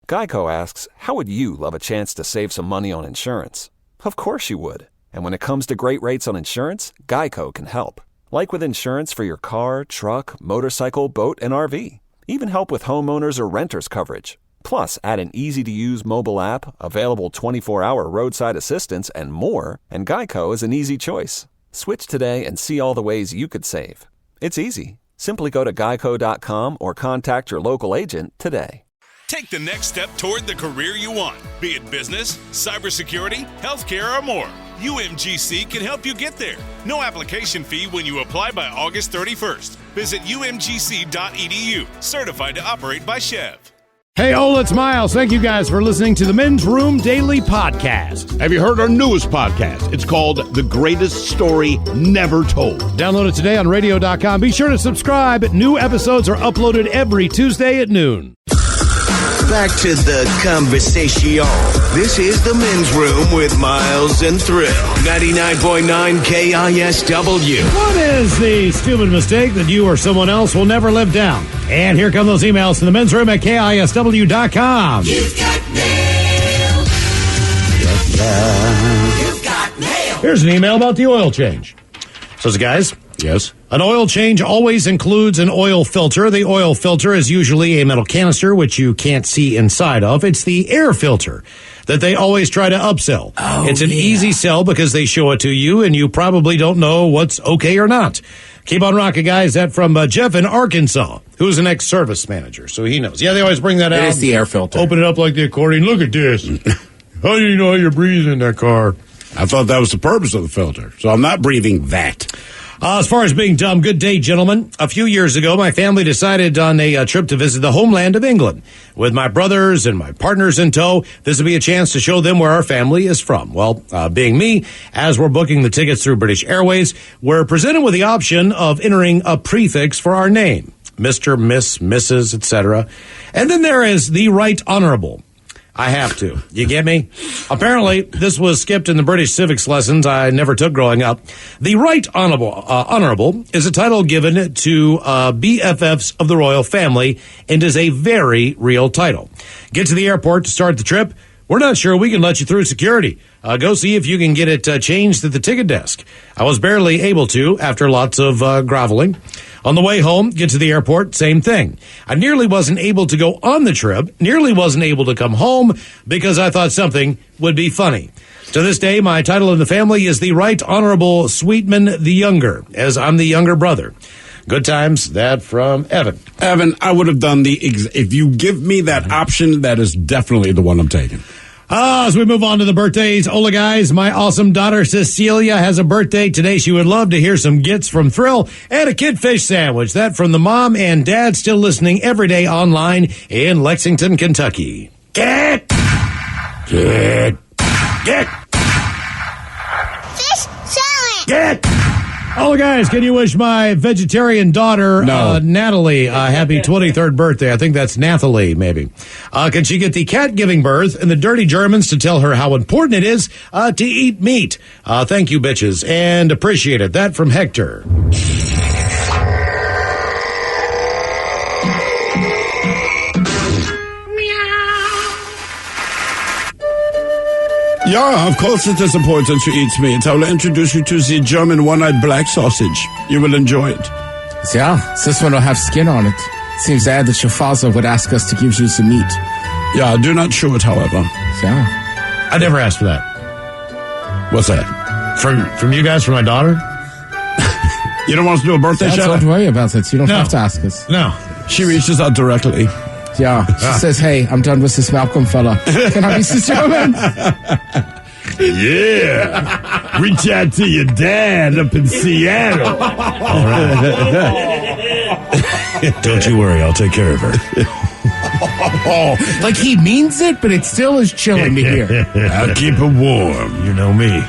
Geico asks, how would you love a chance to save some money on insurance? Of course you would. And when it comes to great rates on insurance, Geico can help. Like with insurance for your car, truck, motorcycle, boat, and RV. Even help with homeowners or renters coverage. Plus, add an easy-to-use mobile app, available 24-hour roadside assistance, and more, and Geico is an easy choice. Switch today and see all the ways you could save. It's easy. Simply go to geico.com or contact your local agent today. Take the next step toward the career you want, be it business, cybersecurity, healthcare, or more. UMGC can help you get there. No application fee when you apply by August 31st. Visit umgc.edu, certified to operate by Chev. Hey, Ola, it's Miles. Thank you guys for listening to the Men's Room Daily Podcast. Have you heard our newest podcast? It's called The Greatest Story Never Told. Download it today on radio.com. Be sure to subscribe. New episodes are uploaded every Tuesday at noon. Back to the conversation. This is the Men's Room with Miles and Thrill. 99.9 KISW. What is the stupid mistake that you or someone else will never live down? And here come those emails to the Men's Room at KISW.com. You've got mail. You've got mail. Here's an email about the oil change. So, guys. Yes. An oil change always includes an oil filter. The oil filter is usually a metal canister, which you can't see inside of. It's the air filter that they always try to upsell. It's an easy sell because they show it to you, and you probably don't know what's okay or not. Keep on rocking, guys. That from Jeff in Arkansas, who's an ex-service manager, so he knows. Yeah, they always bring that out. It is the air filter. Open it up like the accordion. Look at this. How do you know you're breathing in that car? I thought that was the purpose of the filter, so I'm not breathing that. As far as being dumb, good day, gentlemen. A few years ago, my family decided on a trip to visit the homeland of England. With my brothers and my partners in tow, this would be a chance to show them where our family is from. Well, being me, as we're booking the tickets through British Airways, we're presented with the option of entering a prefix for our name. Mr., Miss, Mrs., etc. And then there is the Right Honorable. I have to. You get me? Apparently, this was skipped in the British civics lessons I never took growing up. The Right Honorable is a title given to BFFs of the royal family and is a very real title. Get to the airport to start the trip. We're not sure we can let you through security. Go see if you can get it changed at the ticket desk. I was barely able to after lots of groveling. On the way home, get to the airport, same thing. I nearly wasn't able to go on the trip, nearly wasn't able to come home because I thought something would be funny. To this day, my title in the family is the Right Honorable Sweetman the Younger, as I'm the younger brother. Good times. That from Evan. Evan, I would have done if you give me that option, that is definitely the one I'm taking. As we move on to the birthdays, Ola guys, my awesome daughter Cecilia has a birthday today. She would love to hear some gits from Thrill and a kidfish sandwich. That from the mom and dad still listening every day online in Lexington, Kentucky. Get! Fish salad. Get! Ola guys, can you wish my vegetarian daughter, Natalie, happy 23rd birthday? I think that's Nathalie, maybe. Can she get the cat giving birth and the dirty Germans to tell her how important it is to eat meat? Thank you, bitches, and appreciate it. That from Hector. Yeah, of course it is important to eat meat. I will introduce you to the German one-eyed black sausage. You will enjoy it. Yeah, this one will have skin on it. Seems odd that your father would ask us to give you some meat. Yeah, do not chew it, however. Yeah. I never asked for that. What's that? From you guys, from my daughter? You don't want us to do a birthday shout-out? Don't worry about it. You don't have to ask us. No. She reaches out directly. Yeah, she says, hey, I'm done with this Malcolm fella. Can I be this German? Yeah. Reach out to your dad up in Seattle. All right. Don't you worry, I'll take care of her. Like he means it, but it still is chilling to hear. I'll keep her warm. You know me.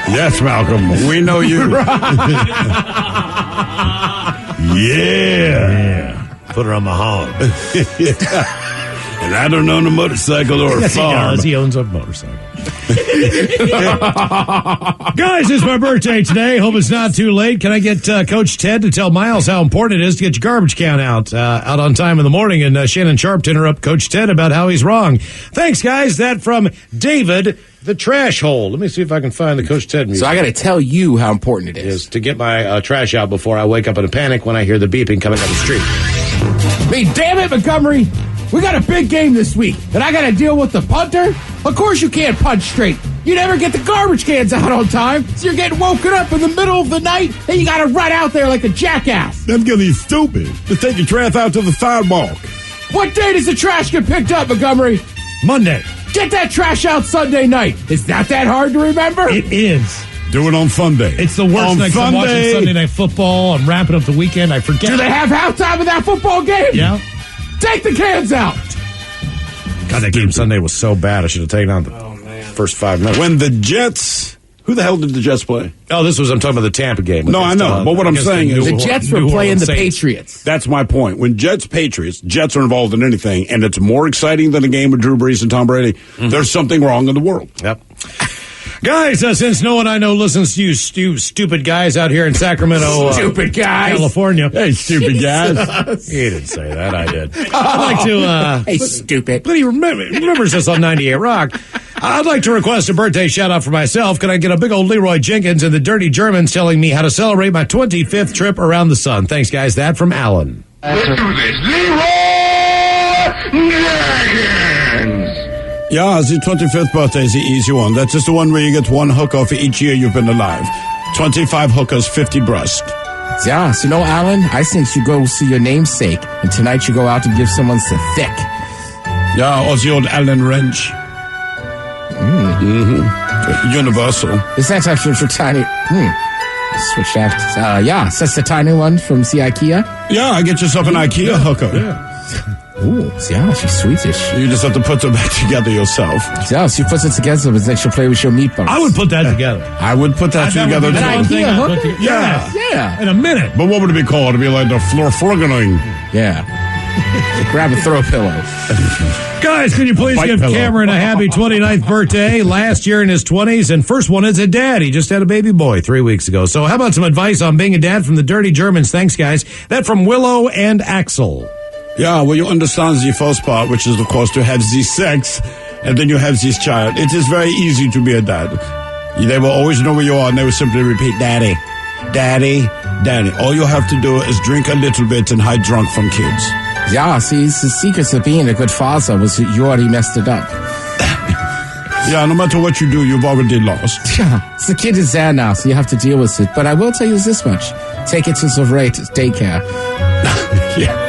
Yes, Malcolm, we know you. Yeah. Put her on my hog. And I don't own a motorcycle or a Yes, farm. he does. He owns a motorcycle. Guys, it's my birthday today. Hope it's not too late. Can I get Coach Ted to tell Miles how important it is to get your garbage can out on time in the morning, and Shannon Sharp to interrupt Coach Ted about how he's wrong. Thanks, guys. That from David, the trash hole. Let me see if I can find the Coach Ted music. So I got to tell you how important it is. Is to get my trash out before I wake up in a panic when I hear the beeping coming down the street. I mean, damn it, Montgomery. We got a big game this week, and I got to deal with the punter? Of course you can't punch straight. You never get the garbage cans out on time, so you're getting woken up in the middle of the night, and you got to run out there like a jackass. That's getting stupid. Just take your trash out to the sidewalk. What day does the trash get picked up, Montgomery? Monday. Get that trash out Sunday night. Is that hard to remember? It is. Do it on Sunday. It's the worst on night 'cause I'm watching Sunday Night Football. I'm wrapping up the weekend. I forget. Do they have halftime of that football game? Yeah. Take the cans out. God, that game Sunday was so bad. I should have taken out the first 5 minutes. When the Jets... Who the hell did the Jets play? Oh, this was, I'm talking about the Tampa game. No, I know. But what I'm saying is... The Jets were playing the Patriots. That's my point. When Jets-Patriots, Jets are involved in anything, and it's more exciting than a game with Drew Brees and Tom Brady, there's something wrong in the world. Yep. Guys, since no one I know listens to you stupid guys out here in Sacramento, Stupid guys. California. Hey, stupid guys. He didn't say that. I did. I'd like to... Hey, stupid. But he remembers us on 98 Rock. I'd like to request a birthday shout-out for myself. Can I get a big old Leroy Jenkins and the Dirty Germans telling me how to celebrate my 25th trip around the sun? Thanks, guys. That from Alan. Let's do this. Leroy Jenkins. Yeah, the 25th birthday is the easy one. That's just the one where you get one hooker for each year you've been alive. 25 hookers, 50 breast. Yeah, so Alan, I think you go see your namesake, and tonight you go out and give someone some thick. Yeah, or the old Allen wrench. Universal. Is that actually for tiny? Switch that. Yeah, so that's the tiny one from the IKEA. Yeah, get yourself an IKEA hooker. Yeah. Ooh, yeah, she's Swedish. You just have to put them back together yourself. Yeah, she puts it together, but then she'll play with your meatballs. I would put that together. I would put that together too. An IKEA hooker? Yeah. Yeah. In a minute. But what would it be called? It'd be like the floor flurgening. Yeah. Grab a throw pillow. Guys, can you please Bite give pillow. Cameron a happy 29th birthday? Last year in his 20s, and first one as a dad. He just had a baby boy 3 weeks ago. So how about some advice on being a dad from the Dirty Germans? Thanks, guys. That from Willow and Axel. Yeah, well, you understand the first part, which is, of course, to have the sex, and then you have this child. It is very easy to be a dad. They will always know where you are, and they will simply repeat, Daddy, Daddy, Daddy. All you have to do is drink a little bit and hide drunk from kids. Yeah, see, the secrets of being a good father was that you already messed it up. Yeah, no matter what you do, you've already lost. Yeah, the kid is there now, so you have to deal with it. But I will tell you this much. Take it to the right daycare. Yeah.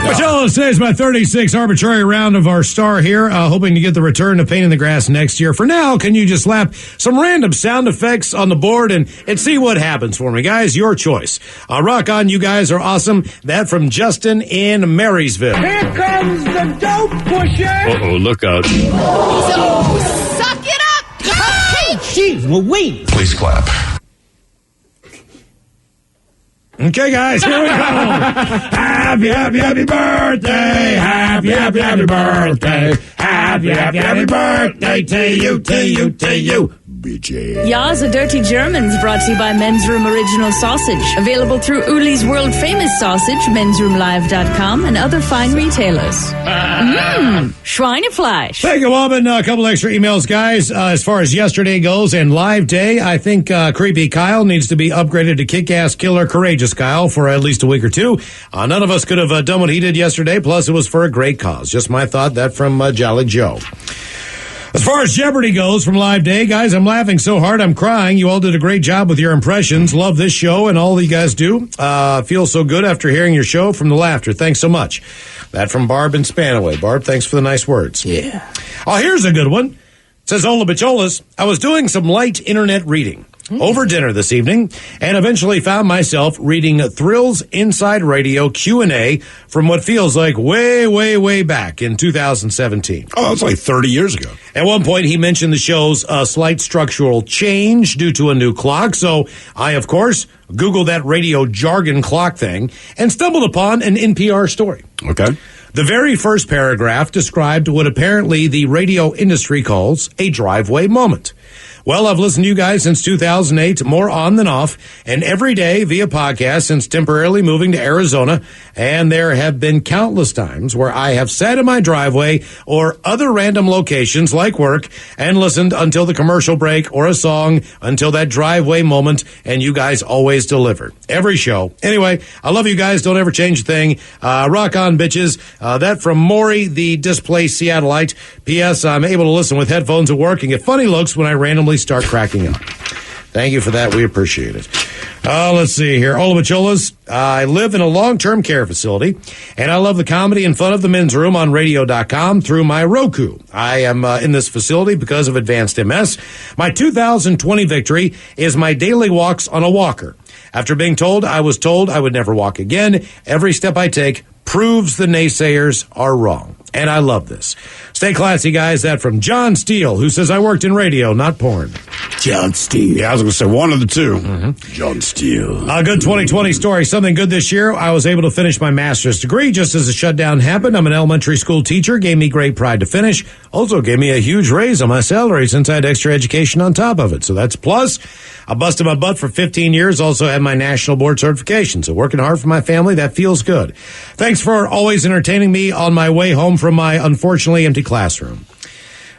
But y'all, today's my 36th arbitrary round of our star here, hoping to get the return of Pain in the Grass next year. For now, can you just slap some random sound effects on the board and see what happens for me? Guys, your choice. Rock on, you guys are awesome. That from Justin in Marysville. Here comes the dope pusher. Uh-oh, look out. So, suck it up, cupcake. Jeez Louise. Please clap. Okay, guys, here we go. Happy, happy, happy birthday. Happy, happy, happy birthday. Happy, happy, happy birthday to you, to you, to you. BJ. Ya's a Dirty Germans brought to you by Men's Room Original Sausage. Available through Uli's World Famous Sausage, mensroomlive.com, and other fine retailers. Schweinefleisch. Thank you, Woman. A couple extra emails, guys. As far as yesterday goes and live day, I think Creepy Kyle needs to be upgraded to Kick-Ass Killer Courageous Kyle for at least a week or two. None of us could have done what he did yesterday, plus it was for a great cause. Just my thought, that from Jolly Joe. As far as Jeopardy goes from Live Day, guys, I'm laughing so hard I'm crying. You all did a great job with your impressions. Love this show and all you guys do. Feel so good after hearing your show from the laughter. Thanks so much. That from Barb in Spanaway. Barb, thanks for the nice words. Yeah. Oh, here's a good one. It says, Ola Bicholas, I was doing some light internet reading over dinner this evening and eventually found myself reading Thrills Inside Radio Q&A from what feels like way, way, way back in 2017. Oh, that's like 30 years ago. At one point, he mentioned the show's slight structural change due to a new clock. So I, of course, Googled that radio jargon clock thing and stumbled upon an NPR story. Okay. The very first paragraph described what apparently the radio industry calls a driveway moment. Well, I've listened to you guys since 2008, more on than off, and every day via podcast since temporarily moving to Arizona. And there have been countless times where I have sat in my driveway or other random locations like work and listened until the commercial break or a song until that driveway moment, and you guys always deliver. Every show. Anyway, I love you guys. Don't ever change a thing. Rock on, bitches. That from Maury, the displaced Seattleite. P.S. I'm able to listen with headphones at work and get funny looks when I randomly start cracking up. Thank you for that. We appreciate it. Let's see here. Ola Bacholas. I live in a long-term care facility, and I love the comedy and fun of the men's room on radio.com through my Roku. I am in this facility because of advanced MS. My 2020 victory is my daily walks on a walker. After being told I would never walk again, every step I take proves the naysayers are wrong. And I love this. Stay classy, guys. That from John Steele, who says I worked in radio, not porn. John Steele. Yeah, I was going to say one of the two. Mm-hmm. John Steele. A good 2020 story. Something good this year. I was able to finish my master's degree just as the shutdown happened. I'm an elementary school teacher. Gave me great pride to finish. Also gave me a huge raise on my salary since I had extra education on top of it. So that's a plus. I busted my butt for 15 years. Also had my national board certification. So working hard for my family, that feels good. Thanks for always entertaining me on my way home from my unfortunately empty classroom.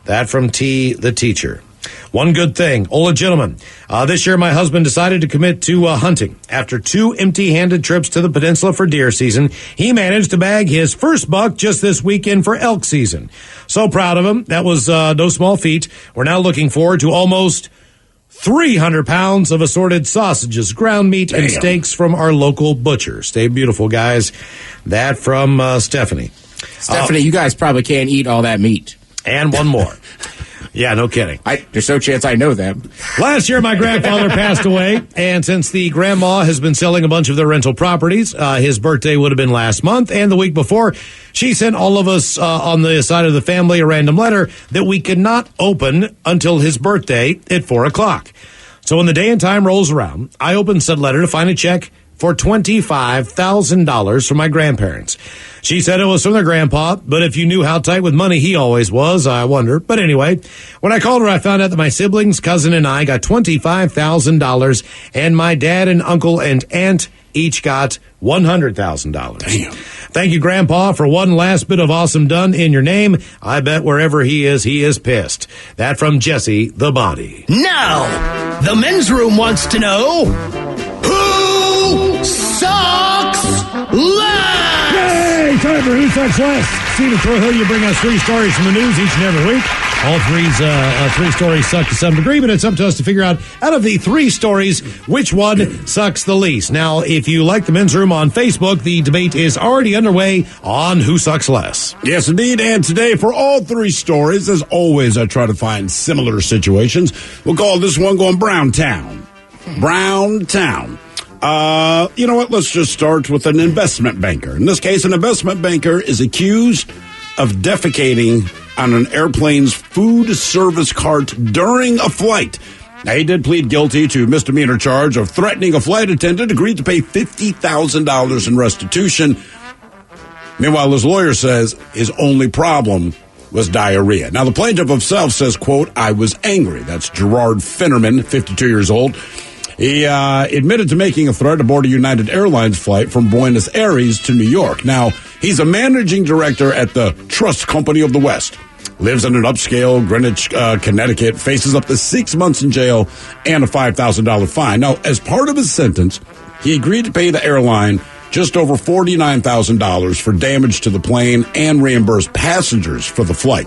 That from T, the teacher. One good thing, Ola gentlemen. This year my husband decided to commit to hunting. After 2 empty-handed trips to the peninsula for deer season, he managed to bag his first buck just this weekend for elk season. So proud of him. That was no small feat. We're now looking forward to almost 300 pounds of assorted sausages, ground meat, and steaks from our local butcher. Stay beautiful, guys. That from Stephanie. Stephanie, you guys probably can't eat all that meat. And one more. Yeah, no kidding. There's no chance I know them. Last year, my grandfather passed away, and since the grandma has been selling a bunch of their rental properties, his birthday would have been last month, and the week before, she sent all of us on the side of the family a random letter that we could not open until his birthday at 4 o'clock. So when the day and time rolls around, I opened said letter to find a check for $25,000 from my grandparents. She said it was from their grandpa, but if you knew how tight with money he always was, I wonder. But anyway, when I called her, I found out that my siblings, cousin, and I got $25,000, and my dad and uncle and aunt each got $100,000. Damn. Thank you, Grandpa, for one last bit of awesome done in your name. I bet wherever he is pissed. That from Jesse the Body. Now, the men's room wants to know, who sucks less? Yay! Time for Who Sucks Less. Stephen Troy, you bring us 3 stories from the news each and every week. All 3 stories suck to some degree, but it's up to us to figure out of the 3 stories, which one sucks the least. Now, if you like the men's room on Facebook, the debate is already underway on Who Sucks Less. Yes, indeed. And today, for all 3 stories, as always, I try to find similar situations. We'll call this one going Brown Town. Brown Town. You know what? Let's just start with an investment banker. In this case, an investment banker is accused of defecating on an airplane's food service cart during a flight. Now, he did plead guilty to misdemeanor charge of threatening a flight attendant, agreed to pay $50,000 in restitution. Meanwhile, his lawyer says his only problem was diarrhea. Now, the plaintiff himself says, quote, I was angry. That's Gerard Finnerman, 52 years old. He admitted to making a threat aboard a United Airlines flight from Buenos Aires to New York. Now, he's a managing director at the Trust Company of the West. Lives in an upscale Greenwich, Connecticut, faces up to 6 months in jail and a $5,000 fine. Now, as part of his sentence, he agreed to pay the airline just over $49,000 for damage to the plane and reimburse passengers for the flight.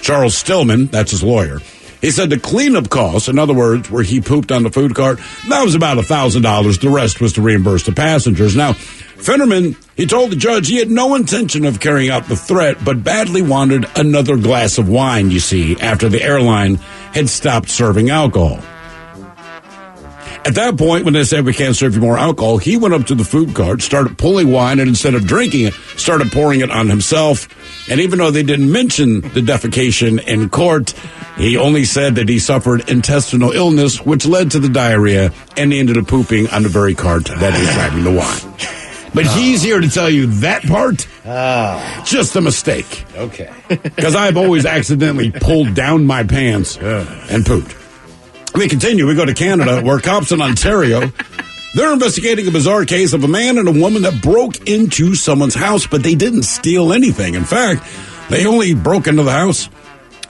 Charles Stillman, that's his lawyer, he said the cleanup costs, in other words, where he pooped on the food cart, that was about $1,000. The rest was to reimburse the passengers. Now, Finnerman, he told the judge he had no intention of carrying out the threat, but badly wanted another glass of wine, you see, after the airline had stopped serving alcohol. At that point, when they said we can't serve you more alcohol, he went up to the food cart, started pulling wine, and instead of drinking it, started pouring it on himself. And even though they didn't mention the defecation in court, he only said that he suffered intestinal illness, which led to the diarrhea, and he ended up pooping on the very cart that he was driving the wine. But he's here to tell you that part, just a mistake. Okay. Because I've always accidentally pulled down my pants and pooped. We continue. We go to Canada, where cops in Ontario, they're investigating a bizarre case of a man and a woman that broke into someone's house, but they didn't steal anything. In fact, they only broke into the house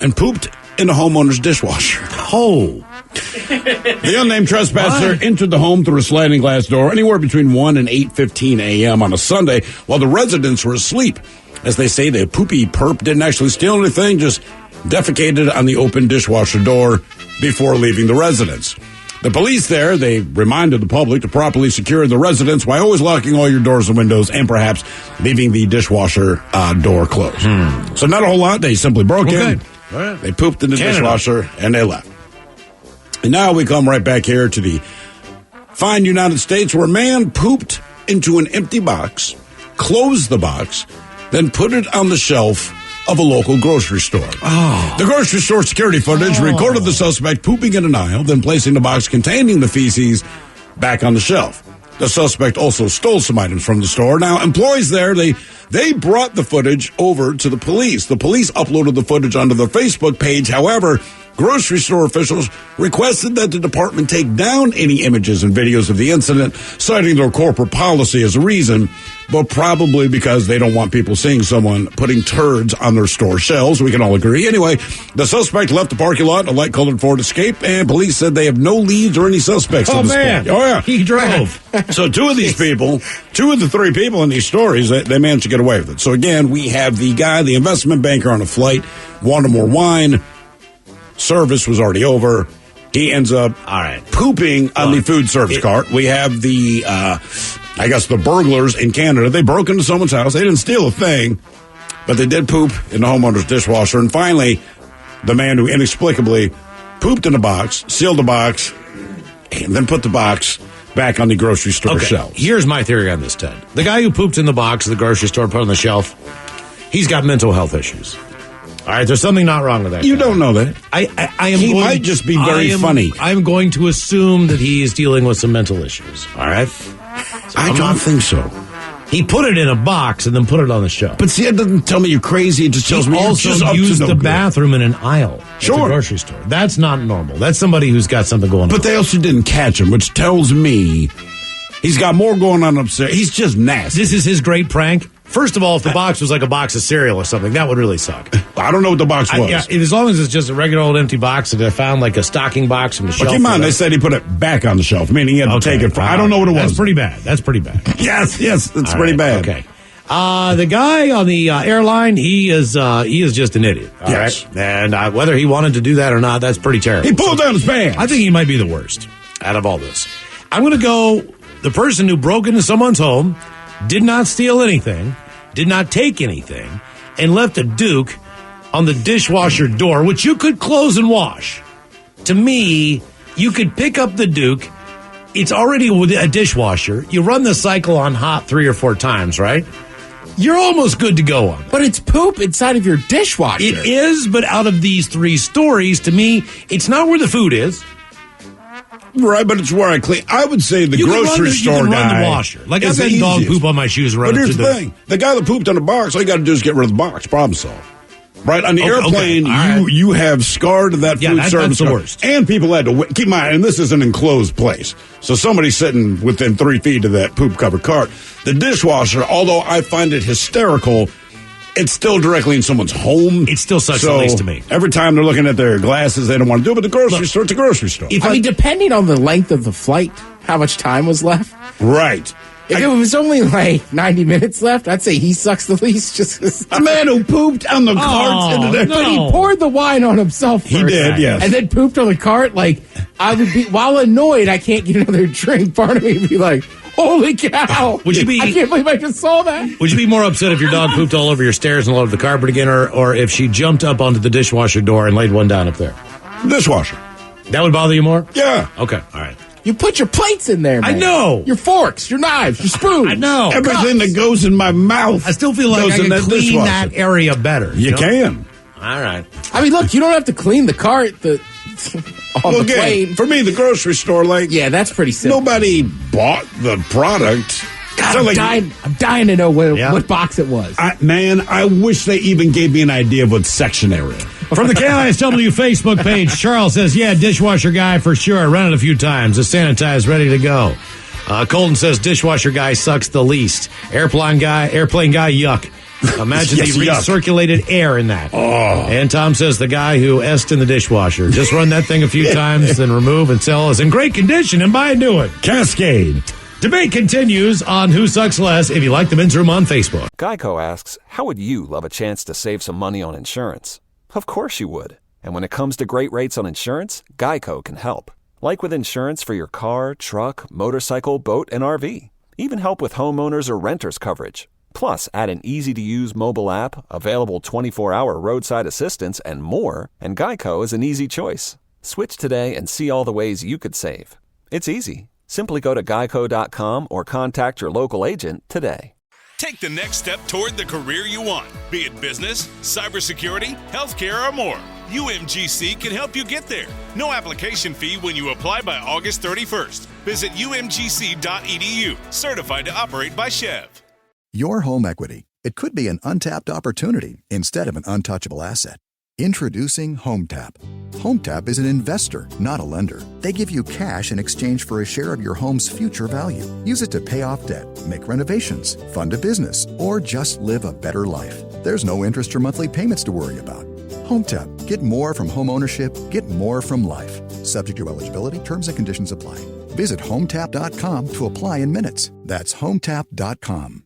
and pooped in the homeowner's dishwasher. Oh. The unnamed trespasser entered the home through a sliding glass door anywhere between 1 and 8:15 a.m. on a Sunday while the residents were asleep. As they say, the poopy perp didn't actually steal anything, just defecated on the open dishwasher door before leaving the residence. The police there, they reminded the public to properly secure the residence by always locking all your doors and windows and perhaps leaving the dishwasher door closed. So not a whole lot. They simply broke in. Right. They pooped in the Canada. dishwasher and they left. And now we come right back here to the fine United States, where a man pooped into an empty box, closed the box, then put it on the shelf of a local grocery store. The grocery store security footage recorded the suspect pooping in an aisle, then placing the box containing the feces back on the shelf. The suspect also stole some items from the store. Now, employees there, they brought the footage over to the police. The police uploaded the footage onto their Facebook page. However, grocery store officials requested that the department take down any images and videos of the incident, citing their corporate policy as a reason, but probably because they don't want people seeing someone putting turds on their store shelves. We can all agree. Anyway, the suspect left the parking lot in a light-colored Ford Escape, and police said they have no leads or any suspects at this point. Oh, yeah. He drove. So two of the three people in these stories, they managed to get away with it. So again, we have the guy, the investment banker on a flight, wanted more wine. Service was already over. He ends up pooping on the food service cart. We have the, the burglars in Canada. They broke into someone's house. They didn't steal a thing, but they did poop in the homeowner's dishwasher. And finally, the man who inexplicably pooped in a box, sealed the box, and then put the box back on the grocery store shelf. Here's my theory on this, Ted. The guy who pooped in the box at the grocery store, put on the shelf, he's got mental health issues. All right, there's something not wrong with that. You don't know that. I am. He might just be very funny. I'm going to assume that he is dealing with some mental issues. All right. So I don't think so. He put it in a box and then put it on the shelf. But see, it doesn't tell me you're crazy. It just tells me you're just up to used no the good. bathroom in an aisle at the grocery store. That's not normal. That's somebody who's got something going on. But they also didn't catch him, which tells me he's got more going on upstairs. He's just nasty. This is his great prank. First of all, if the box was like a box of cereal or something, that would really suck. I don't know what the box was. As long as it's just a regular old empty box and they found like a stocking box from the shelf. But keep in mind, they said he put it back on the shelf, meaning he had to take it from. I don't know what it was. That's pretty bad. That's pretty bad. Yes, it's pretty bad. Okay. The guy on the airline, he is just an idiot. All yes. right? And whether he wanted to do that or not, that's pretty terrible. He pulled down his pants. I think he might be the worst out of all this. I'm going to go the person who broke into someone's home, did not steal anything, did not take anything, and left a Duke on the dishwasher door, which you could close and wash. To me, you could pick up the Duke. It's already with a dishwasher. You run the cycle on hot 3 or 4 times, right? You're almost good to go on. But it's poop inside of your dishwasher. It is, but out of these 3 stories, to me, it's not where the food is. Right, but it's where I clean. I would say the grocery store you can guy. Run the washer. Like I've is had the dog easiest. poop on my shoes and run But it here's to the thing: the guy that pooped on the box, all you got to do is get rid of the box. Problem solved. Right on the airplane, you have scarred that food service. That's the worst. And people had to keep in mind, and this is an enclosed place, so somebody's sitting within 3 feet of that poop covered cart. The dishwasher, although I find it hysterical, it's still directly in someone's home. It still sucks the least to me. Every time they're looking at their glasses, they don't want to do it. But the grocery store, it's a grocery store. I mean, depending on the length of the flight, how much time was left. Right. If it was only like 90 minutes left, I'd say he sucks the least. Just a man who pooped on the cart into there. But he poured the wine on himself first. He did, yes. And then pooped on the cart. Like, I would be, while annoyed, I can't get another drink. Part of me would be like, holy cow. Would you be? I can't believe I just saw that. Would you be more upset if your dog pooped all over your stairs and all over the carpet again, or if she jumped up onto the dishwasher door and laid one down up there? Dishwasher. That would bother you more? Yeah. Okay, all right. You put your plates in there, man. I know. Your forks, your knives, your spoons. I know. Everything that goes in my mouth. I still feel like I can clean that area better. You can. All right. I mean, look, you don't have to clean the cart on the plane. For me, the grocery store, yeah, that's pretty simple. Nobody bought the product. God, I'm dying to know what box it was. I wish they even gave me an idea of what section they were in. From the KISW Facebook page, Charles says, yeah, dishwasher guy for sure. I run it a few times. It's sanitized, ready to go. Colton says, dishwasher guy sucks the least. Airplane guy, yuck. Imagine Yes, the recirculated air in that. Oh. And Tom says, the guy who est in the dishwasher. Just run that thing a few times, then remove and sell is in great condition and buy a new one. Cascade. Debate continues on Who Sucks Less if you like the Men's Room on Facebook. Geico asks, how would you love a chance to save some money on insurance? Of course you would. And when it comes to great rates on insurance, Geico can help. Like with insurance for your car, truck, motorcycle, boat, and RV. Even help with homeowners or renters coverage. Plus, add an easy-to-use mobile app, available 24-hour roadside assistance, and more, and Geico is an easy choice. Switch today and see all the ways you could save. It's easy. Simply go to geico.com or contact your local agent today. Take the next step toward the career you want, be it business, cybersecurity, healthcare, or more. UMGC can help you get there. No application fee when you apply by August 31st. Visit umgc.edu, certified to operate by Chev. Your home equity. It could be an untapped opportunity instead of an untouchable asset. Introducing HomeTap. HomeTap is an investor, not a lender. They give you cash in exchange for a share of your home's future value. Use it to pay off debt, make renovations, fund a business, or just live a better life. There's no interest or monthly payments to worry about. HomeTap. Get more from home ownership. Get more from life. Subject to eligibility. Terms and conditions apply. Visit HomeTap.com to apply in minutes. That's HomeTap.com.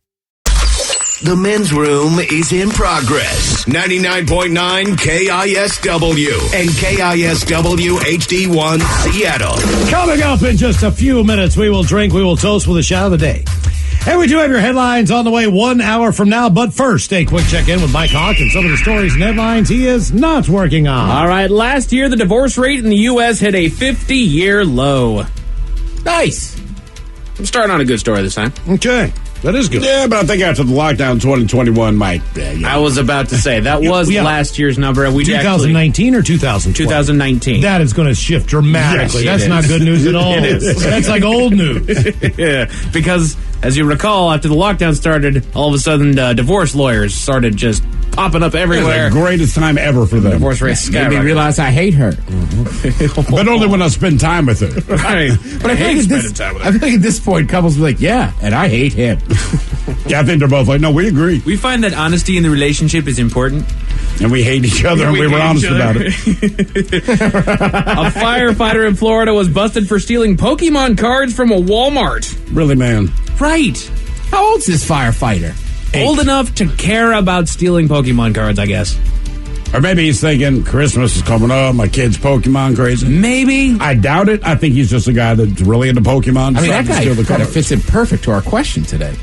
The men's room is in progress. 99.9 KISW and KISW HD1 Seattle. Coming up in just a few minutes, we will drink, we will toast with a shot of the day. And we do have your headlines on the way 1 hour from now. But first, a quick check-in with Mike Hawk and some of the stories and headlines he is not working on. All right, last year the divorce rate in the U.S. hit a 50-year low. Nice. I'm starting on a good story this time. Okay. That is good. Yeah, but I think after the lockdown, 2021 might. I was about to say, that was last year's number. 2019 or 2020? 2019. That is going to shift dramatically. Yes, that's not good news at all. It is. That's like old news. Yeah, because, as you recall, after the lockdown started, all of a sudden, divorce lawyers started just popping up everywhere. It's the greatest time ever for them. Divorce rates Made me realize I hate her. But only when I spend time with her. Right. But I feel like at this point, couples be like, yeah, and I hate him. Yeah, I think they're both like, no, we agree. We find that honesty in the relationship is important. And we hate each other, and we were honest about it. A firefighter in Florida was busted for stealing Pokemon cards from a Walmart. Really, man? Right. How old's this firefighter? Old enough to care about stealing Pokemon cards, I guess. Or maybe he's thinking, Christmas is coming up, my kid's Pokemon crazy. Maybe. I doubt it. I think he's just a guy that's really into Pokemon. I mean, that guy kind of fits in perfect to our question today.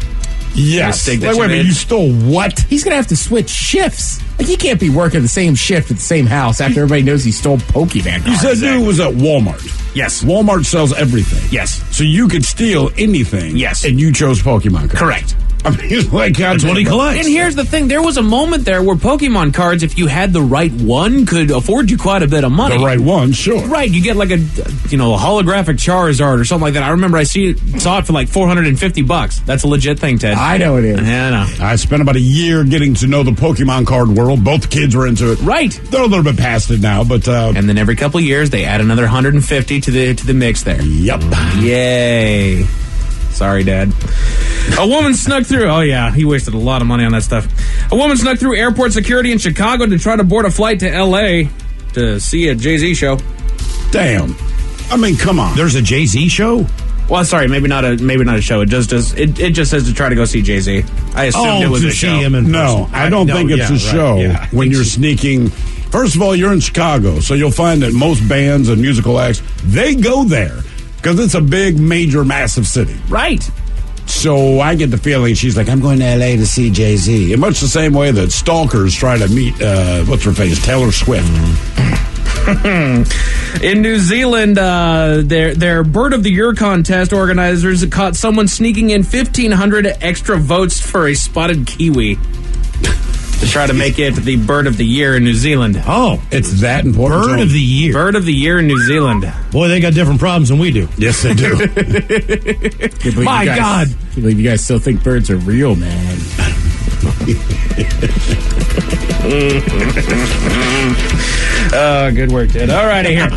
Yes. Wait a minute, you stole what? He's going to have to switch shifts. Like, he can't be working the same shift at the same house after everybody knows he stole Pokemon cards. You said dude was at Walmart. Yes. Walmart sells everything. Yes. So you could steal anything. Yes. And you chose Pokemon cards. Correct. I mean, like, that's what he collects. And here's the thing. There was a moment there where Pokemon cards, if you had the right one, could afford you quite a bit of money. The right one, sure. Right. You get like a holographic Charizard or something like that. I remember I saw it for like $450. That's a legit thing, Ted. I know it is. Yeah, I know. I spent about a year getting to know the Pokemon card world. Both kids were into it. Right. They're a little bit past it now, but... and then every couple of years, they add another 150 to the mix there. Yep. Yay. Sorry, Dad. A woman snuck through... Oh, yeah, he wasted a lot of money on that stuff. A woman snuck through airport security in Chicago to try to board a flight to L.A. to see a Jay-Z show. Damn. I mean, come on. There's a Jay-Z show? Well, sorry, maybe not a show. It just says to try to go see Jay-Z. I assumed it was a show. No, I don't think it's a show when you're sneaking... First of all, you're in Chicago, so you'll find that most bands and musical acts, they go there because it's a big, major, massive city. Right. So I get the feeling she's like, I'm going to L.A. to see Jay-Z. In much the same way that stalkers try to meet, what's her face, Taylor Swift. In New Zealand, their Bird of the Year contest organizers caught someone sneaking in 1,500 extra votes for a spotted kiwi. to try to make it the bird of the year in New Zealand. Oh, It's that important. bird of the year. Bird of the year in New Zealand. Boy, they got different problems than we do. Yes, they do. My God. I can't believe you guys still think birds are real, man. Good work, Ted. All righty here.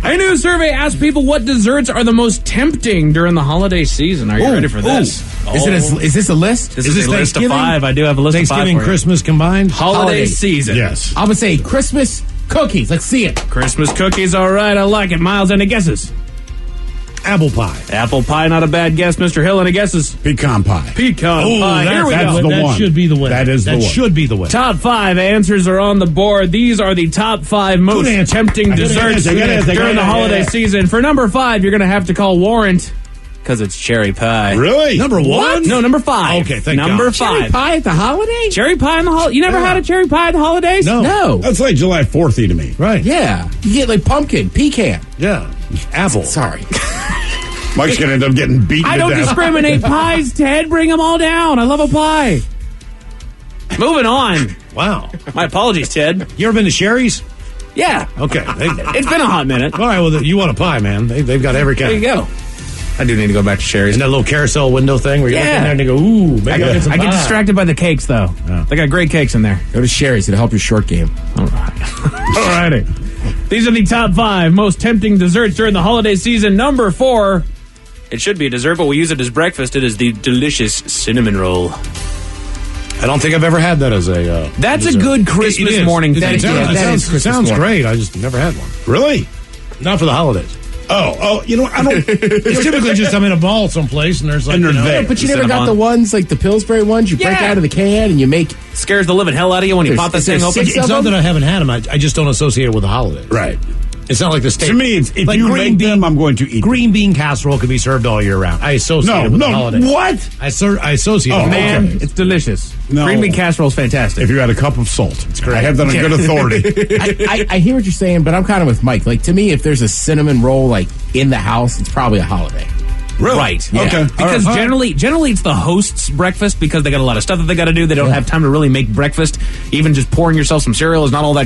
A new survey asked people what desserts are the most tempting during the holiday season. Are you ready for this? Is this a list? This Is is this a list of Thanksgiving? 5. I do have a list of 5 Thanksgiving, for you. Christmas combined. Holiday season. Yes. I'm going to say Christmas cookies. Let's see it. Christmas cookies, all right. I like it. Miles, any guesses? Apple pie. Apple pie, not a bad guess. Mr. Hill, any guesses? Pecan pie. Pecan Oh, pie. Here we that's go. the that one. should be the winner. That is the That one. should be the winner. Top 5 answers are on the board. These are the top 5 most Good answer. tempting Good desserts answer, good answer, during good the answer. holiday season. For number 5, you're going to have to call Warrant because it's cherry pie. Really? Number one? No, number 5. Okay, thank Number God. 5. Cherry pie at the holiday? Cherry pie in the holiday. You never had a cherry pie at the holidays? No. No. That's like July 4th-y to me. Right. Yeah. You get like pumpkin, pecan. Yeah. Apple. Sorry. Mike's going to end up getting beaten I to don't death. discriminate pies, Ted. Bring them all down. I love a pie. Moving on. Wow. My apologies, Ted. You ever been to Sherry's? Yeah. Okay. It's been a hot minute. All right, well, you want a pie, man. They've got every kind. There you go. I do need to go back to Sherry's. And that little carousel window thing where you look in there and you go, ooh, maybe I'll get some I get pie. distracted by the cakes, though. Oh. They got great cakes in there. Go to Sherry's. It'll help your short game. All righty. These are the top 5 most tempting desserts during the holiday season. Number 4. It should be a dessert, but we use it as breakfast. It is the delicious cinnamon roll. I don't think I've ever had that as a That's dessert. a good Christmas It is. morning It thing. sounds- it sounds great. I just never had one. Really? Not for the holidays. Oh, you know, I don't... It's typically just I'm in a mall someplace and there's like, And they're there. Yeah, but you never Cinnamon. got the ones like the Pillsbury ones you break Yeah. out of the can and you make. Scares the living hell out of you when you There's- pop that is there thing open. 6 It's of not them? that I haven't had them. I just don't associate it with the holidays. Right. It's not like the state. To me, it's, if like you green make them, I'm going to eat Green bean casserole could be served all year round. I associate them. it with the No, holidays. what? I associate it. Oh, with the Man, holidays. it's delicious. No. Green bean casserole is fantastic. If you had a cup of salt. It's great. I have that on good authority. I hear what you're saying, but I'm kind of with Mike. Like, to me, if there's a cinnamon roll like in the house, it's probably a holiday. Really? Right. Yeah. Okay. Because All right. generally it's the host's breakfast because they got a lot of stuff that they got to do. They don't have time to really make breakfast. Even just pouring yourself some cereal is not all that,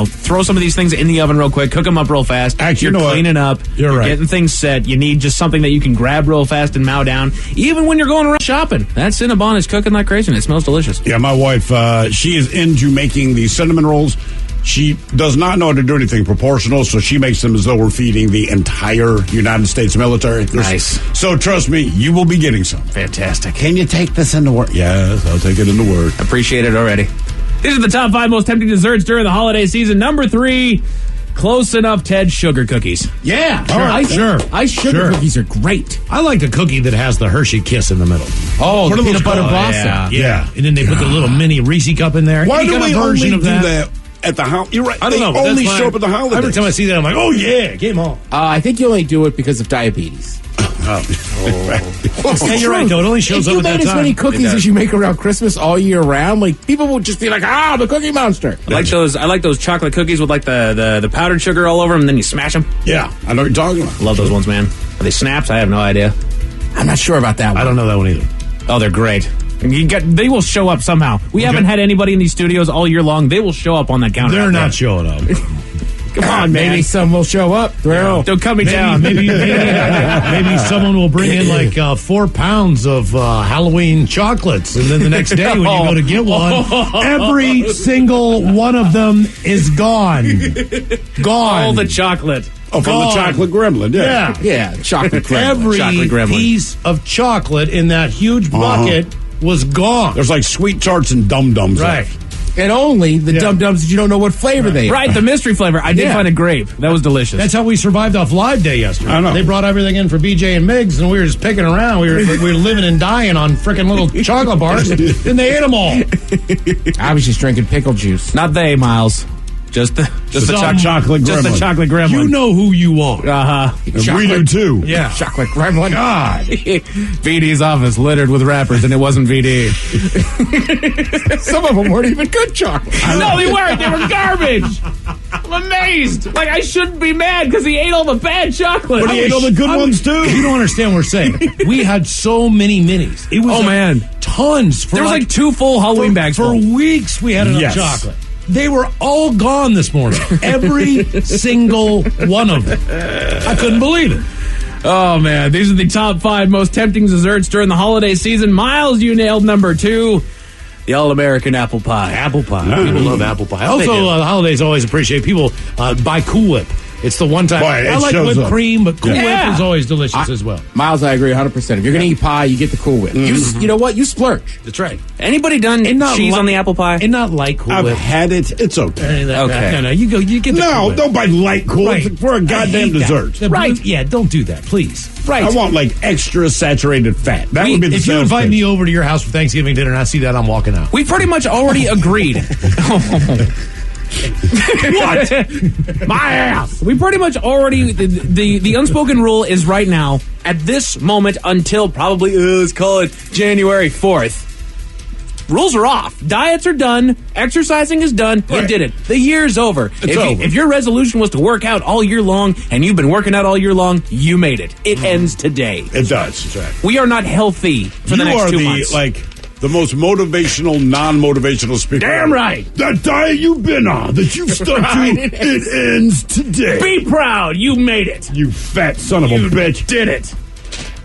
throw some of these things in the oven real quick, cook them up real fast. Actually, you're you know what? cleaning up. You're right. Getting things set. You need just something that you can grab real fast and mow down. Even when you're going around shopping. That Cinnabon is cooking like crazy and it smells delicious. Yeah, my wife, she is into making these cinnamon rolls. She does not know how to do anything proportional, so she makes them as though we're feeding the entire United States military. Nice. So trust me, you will be getting some. Fantastic. Can you take this into work? Yes, I'll take it into work. Appreciate it already. These are the top 5 most tempting desserts during the holiday season. Number 3, close enough, Ted, sugar cookies. Yeah, Sure. Ice sugar Sure. cookies are great. I like a cookie that has the Hershey Kiss in the middle. Oh, What the are peanut those butter called? blossom. Yeah. And then they put the little mini Reese cup in there. Why Any do kind we of version only of do that at the house? You're right. I don't know. They but only that's show fine. up at the holidays. Every time I see that, I'm like, oh, yeah, game on. I think you only do it because of diabetes. Yeah, you're right, though. It only shows If up you at that made as time. many It cookies does. as you make around Christmas all year round, like people would just be like, "Ah, the Cookie Monster." I like those chocolate cookies with like the powdered sugar all over them, and then you smash them. Yeah, I know what you're talking about. Love those ones, man. Are they snaps? I have no idea. I'm not sure about that one. I don't know that one either. Oh, they're great. They will show up somehow. We haven't had anybody in these studios all year long. They will show up on that counter. They're out there. not showing up. Come on, man. Maybe some will show up. Don't cut me down. Maybe someone will bring in like 4 pounds of Halloween chocolates, and then the next day when you go to get one, every single one of them is gone. Gone. All the chocolate. Oh, from the Gone. chocolate gremlin, yeah. Yeah, chocolate gremlin. Every Chocolate gremlin. piece of chocolate in that huge bucket was gone. There's like sweet tarts and dum-dums. Right. And only the dum-dums that you don't know what flavor they are. Right, the mystery flavor. I did find a grape. That was delicious. That's how we survived off Live Day yesterday. I know. They brought everything in for BJ and Miggs, and we were just picking around. We were living and dying on freaking little chocolate bars, and they ate them all. I was just drinking pickle juice. Not they, Miles. Just the chocolate gremlin. Just the chocolate gremlin. You know who you are. Uh-huh. And we do too. Yeah. Chocolate gremlin. God. VD's office littered with rappers, and it wasn't VD. Some of them weren't even good chocolate. No, they weren't. They were garbage. amazed. Like, I shouldn't be mad because he ate all the bad chocolate. But he ate all the good ones, too. You don't understand what we're saying. We had so many minis. It was man. Tons. There was like 2 full Halloween bags For weeks, we had enough chocolate. They were all gone this morning. Every single one of them. I couldn't believe it. Oh, man. These are the top 5 most tempting desserts during the holiday season. Miles, you nailed number 2. The All-American apple pie. Apple pie. People love apple pie. Also, the holidays always appreciate people buy Cool Whip. It's the one time. Boy, I like whipped cream, but Cool Whip is always delicious as well. Miles, I agree 100%. If you're going to eat pie, you get the Cool Whip. You know what? You splurge. That's right. Anybody done cheese on the apple pie? And not like Cool Whip. I've had it. It's okay. Okay. No, you get the Cool Whip. Don't buy light Cool Whip. It's for a goddamn dessert. Right. Yeah, don't do that, please. Right. I want like extra saturated fat. That would be the If you invite me over to your house for Thanksgiving dinner and I see that, I'm walking out. We pretty much already agreed. What? My ass. We pretty much already the unspoken rule is right now at this moment until probably let's call it January 4th. Rules are off. Diets are done. Exercising is done. Right. You did it. The year's over. If your resolution was to work out all year long and you've been working out all year long, you made it. It ends today. It does. That's right. We are not healthy for the next 2 months. The most motivational, non-motivational speaker. Damn right. That diet you've been on, that you've stuck to, it ends today. Be proud. You made it. You fat son of a bitch. Did it.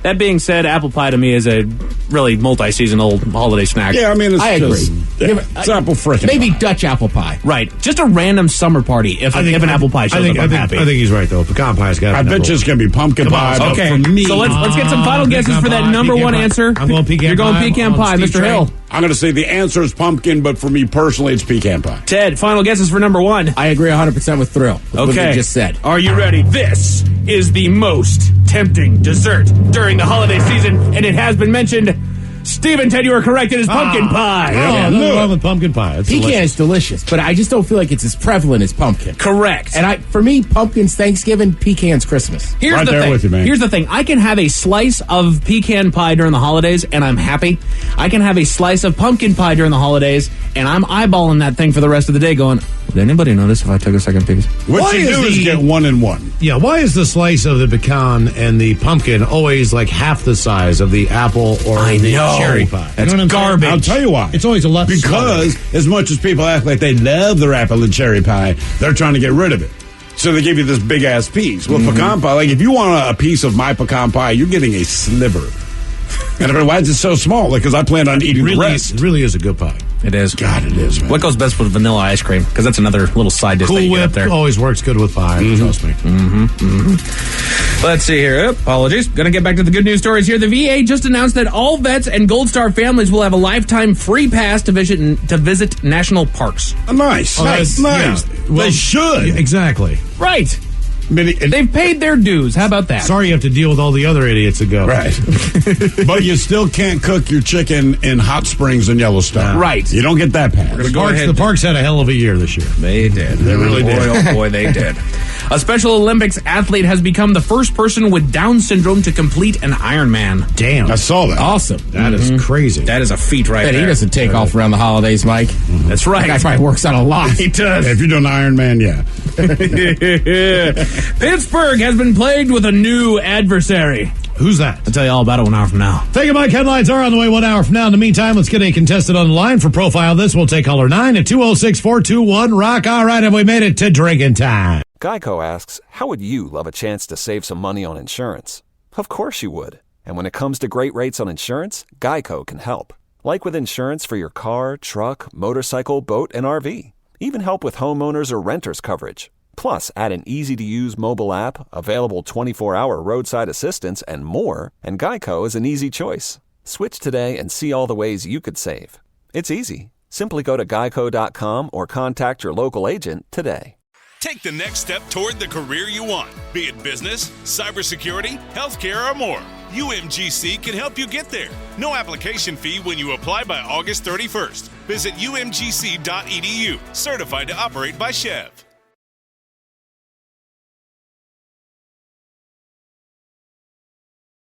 That being said, apple pie to me is a really multi-seasonal holiday snack. Yeah, I mean, I agree. It's apple frickin' Maybe pie. Dutch apple pie. Right. Just a random summer party if an apple pie shows up, I'm happy. I think he's right, though. Pecan pie's got I bet you it's going to be pumpkin pie. But Okay, for me, so let's get some final guesses for that number one answer. I'm going pecan pie. You're going pecan pie, Steve Mr. Hill. I'm going to say the answer is pumpkin, but for me personally, it's pecan pie. Ted, final guesses for number 1. I agree 100% with Thrill. With what you just said. Are you ready? This is the most tempting dessert during the holiday season, and it has been mentioned. Steve and Ted, you are correct. It is pumpkin pie. Yeah, nothing wrong with pumpkin pie. It's Pecan is delicious, but I just don't feel like it's as prevalent as pumpkin. Correct. And for me, pumpkin's Thanksgiving, pecan's Christmas. Here's Right the there thing. with you, man. Here's the thing. I can have a slice of pecan pie during the holidays, and I'm happy. I can have a slice of pumpkin pie during the holidays, and I'm eyeballing that thing for the rest of the day going, would anybody notice if I took a second piece? What you do is get 1 and 1. Yeah, why is the slice of the pecan and the pumpkin always like half the size of the apple or the cherry pie? That's what I'm saying? garbage. I'll tell you why. It's always a lot Because as much as people act like they love their apple and cherry pie, they're trying to get rid of it. So they give you this big ass piece. Well, pecan pie, like if you want a piece of my pecan pie, you're getting a sliver. And why is it so small? Because I plan on eating the rest. It really is a good pie. It is. God, it is, man. What goes best with vanilla ice cream? Because that's another little side dish that Cool you get up Whip there. always works good with pie. Trust me. Let's see here. Apologies. Gonna get back to the good news stories here. The VA just announced that all vets and Gold Star families will have a lifetime free pass to visit national parks. Nice. Nice. Yeah. Well, They should. Yeah, exactly. Right. They've paid their dues. How about that? Sorry you have to deal with all the other idiots that go. Right. But you still can't cook your chicken in Hot Springs and Yellowstone. Right. You don't get that pass. The parks had a hell of a year this year. They did. They really did. Oh boy, they did. A Special Olympics athlete has become the first person with Down syndrome to complete an Ironman. Damn. I saw that. Awesome. That is crazy. That is a feat right Bet there. he doesn't take off around the holidays, Mike. That's right. That guy probably works out a lot. He does. If you're doing Iron Man, yeah. Pittsburgh has been plagued with a new adversary. Who's that? I'll tell you all about it 1 hour from now. Thank you, Mike. Headlines are on the way 1 hour from now. In the meantime, let's get a contestant on the line for Profile This. We'll take caller 9 at 206-421-ROCK. All right, have we made it to drinking time? Geico asks, how would you love a chance to save some money on insurance? Of course you would. And when it comes to great rates on insurance, Geico can help. Like with insurance for your car, truck, motorcycle, boat, and RV. Even help with homeowners or renters coverage. Plus, add an easy-to-use mobile app, available 24-hour roadside assistance, and more, and Geico is an easy choice. Switch today and see all the ways you could save. It's easy. Simply go to geico.com or contact your local agent today. Take the next step toward the career you want, be it business, cybersecurity, healthcare, or more. UMGC can help you get there. No application fee when you apply by August 31st. Visit umgc.edu, certified to operate by Chev.